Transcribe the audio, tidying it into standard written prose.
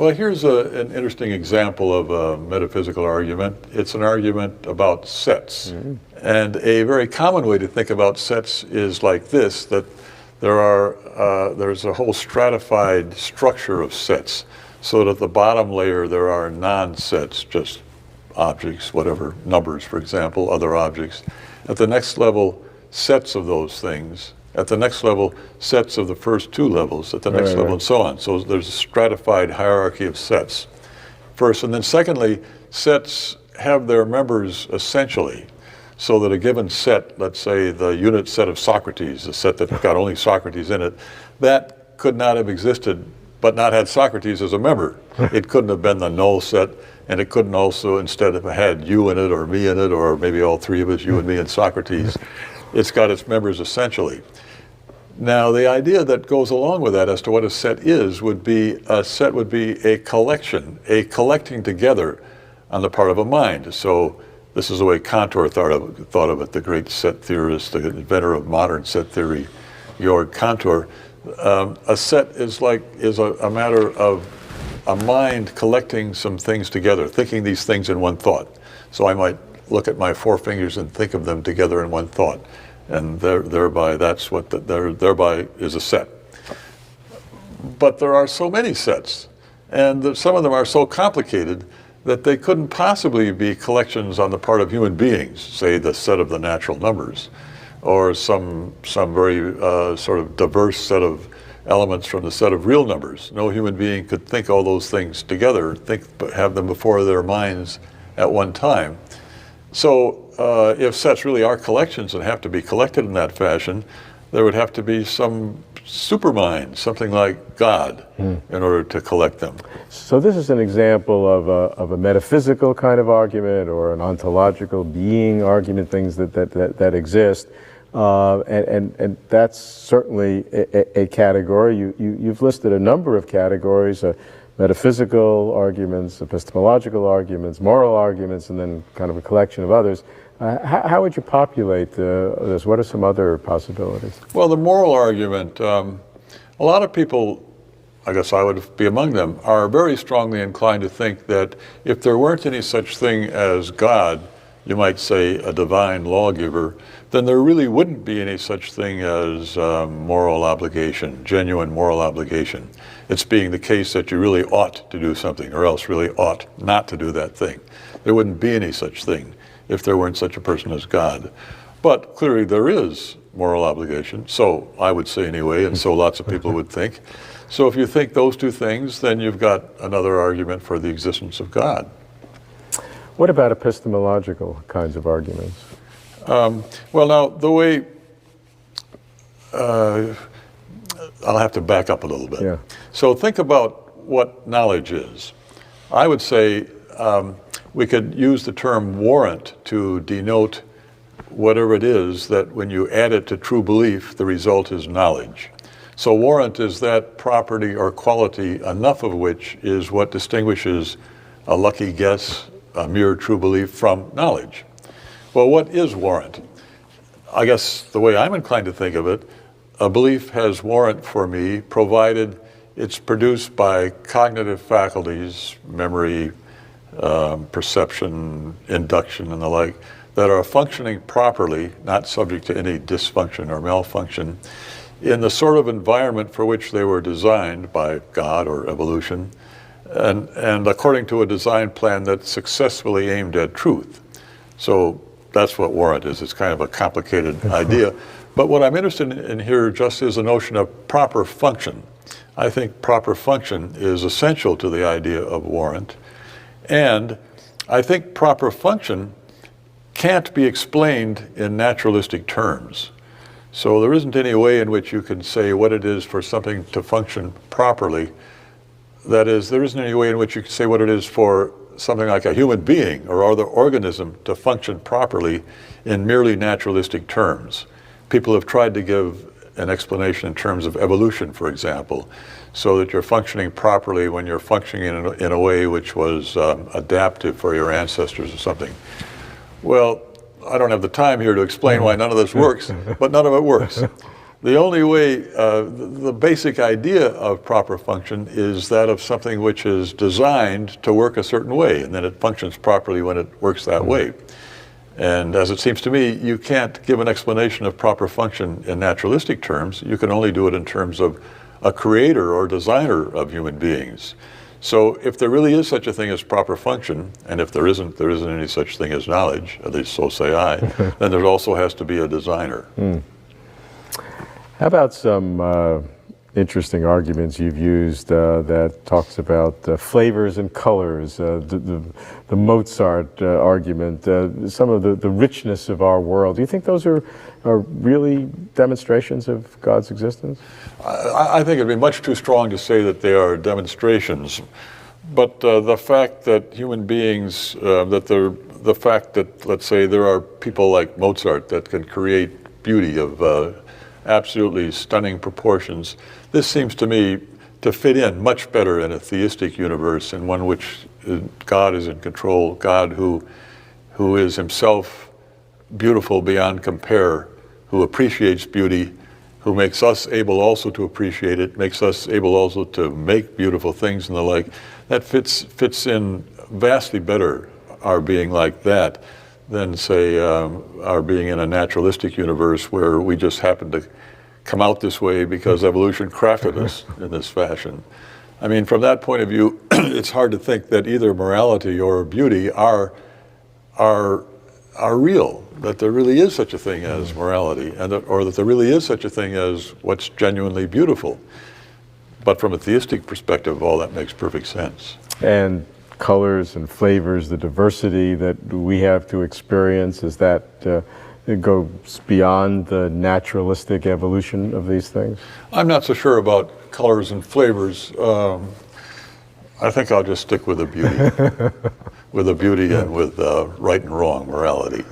Well, here's an interesting example of a metaphysical argument. It's an argument about sets. Mm-hmm. And a very common way to think about sets is like this, that there's a whole stratified structure of sets, so that at the bottom layer there are non-sets, just objects, whatever, numbers, for example, other objects. At the next level, sets of those things. At the next level, sets of the first two levels. At the next level, and so on. So there's a stratified hierarchy of sets, first. And then secondly, sets have their members essentially, so that a given set, let's say the unit set of Socrates, a set that's got only Socrates in it, that could not have existed but not had Socrates as a member. It couldn't have been the null set, and it couldn't also instead have had you in it or me in it, or maybe all three of us, you and me and Socrates. It's got its members essentially. Now, the idea that goes along with that as to what a set is would be a set would be a collection, a collecting together on the part of a mind. So this is the way Cantor thought of it, the great set theorist, the inventor of modern set theory, Georg Cantor. A set is a matter of a mind collecting some things together, thinking these things in one thought. So I might look at my four fingers and think of them together in one thought, and thereby that's what thereby is a set. But there are so many sets, and some of them are so complicated that they couldn't possibly be collections on the part of human beings, say the set of the natural numbers, or some very sort of diverse set of elements from the set of real numbers. No human being could think all those things together, have them before their minds at one time. So if sets really are collections and have to be collected in that fashion, there would have to be some supermind, something like God, in order to collect them. So this is an example of a metaphysical kind of argument, or an ontological being argument, things that exist. And that's certainly a category. You've listed a number of categories, metaphysical arguments, epistemological arguments, moral arguments, and then kind of a collection of others. How would you populate this? What are some other possibilities? Well, the moral argument, a lot of people, I guess I would be among them, are very strongly inclined to think that if there weren't any such thing as God, you might say a divine lawgiver, then there really wouldn't be any such thing as moral obligation, genuine moral obligation. It's being the case that you really ought to do something, or else really ought not to do that thing. There wouldn't be any such thing if there weren't such a person as God. But clearly there is moral obligation, so I would say anyway, and so lots of people would think. So if you think those two things, then you've got another argument for the existence of God. What about epistemological kinds of arguments? Well, now, the way, I'll have to back up a little bit. Yeah. So think about what knowledge is. I would say we could use the term warrant to denote whatever it is that when you add it to true belief, the result is knowledge. So warrant is that property or quality, enough of which is what distinguishes a lucky guess, a mere true belief, from knowledge. Well, what is warrant? I guess the way I'm inclined to think of it, a belief has warrant for me provided it's produced by cognitive faculties, memory, perception, induction, and the like, that are functioning properly, not subject to any dysfunction or malfunction, in the sort of environment for which they were designed by God or evolution, and according to a design plan that successfully aimed at truth. So that's what warrant is. It's kind of a complicated idea. But what I'm interested in here just is the notion of proper function. I think proper function is essential to the idea of warrant. And I think proper function can't be explained in naturalistic terms. So there isn't any way in which you can say what it is for something to function properly. That is, there isn't any way in which you can say what it is for something like a human being or other organism to function properly in merely naturalistic terms. People have tried to give an explanation in terms of evolution, for example, so that you're functioning properly when you're functioning in a way which was adaptive for your ancestors or something. Well, I don't have the time here to explain why none of this works, but none of it works. The only way, the basic idea of proper function is that of something which is designed to work a certain way, and then it functions properly when it works that way. And as it seems to me, you can't give an explanation of proper function in naturalistic terms. You can only do it in terms of a creator or designer of human beings. So if there really is such a thing as proper function, and if there isn't any such thing as knowledge, at least so say I, then there also has to be a designer. How about some interesting arguments you've used that talks about flavors and colors, the Mozart argument, some of the richness of our world. Do you think those are really demonstrations of God's existence? I think it'd be much too strong to say that they are demonstrations, but the fact that human beings, the fact that, let's say, there are people like Mozart that can create beauty of absolutely stunning proportions, this seems to me to fit in much better in a theistic universe, in one which God is in control, God who is himself beautiful beyond compare, who appreciates beauty, who makes us able also to appreciate it, makes us able also to make beautiful things and the like. That fits in vastly better, our being like that, than, say, our being in a naturalistic universe where we just happen to come out this way because evolution crafted us in this fashion. I mean, from that point of view, it's hard to think that either morality or beauty are real, that there really is such a thing as morality, or that there really is such a thing as what's genuinely beautiful. But from a theistic perspective, all that makes perfect sense. And colors and flavors, the diversity that we have to experience, is that it goes beyond the naturalistic evolution of these things? I'm not so sure about colors and flavors. I think I'll just stick with the beauty, with the beauty and with right and wrong morality.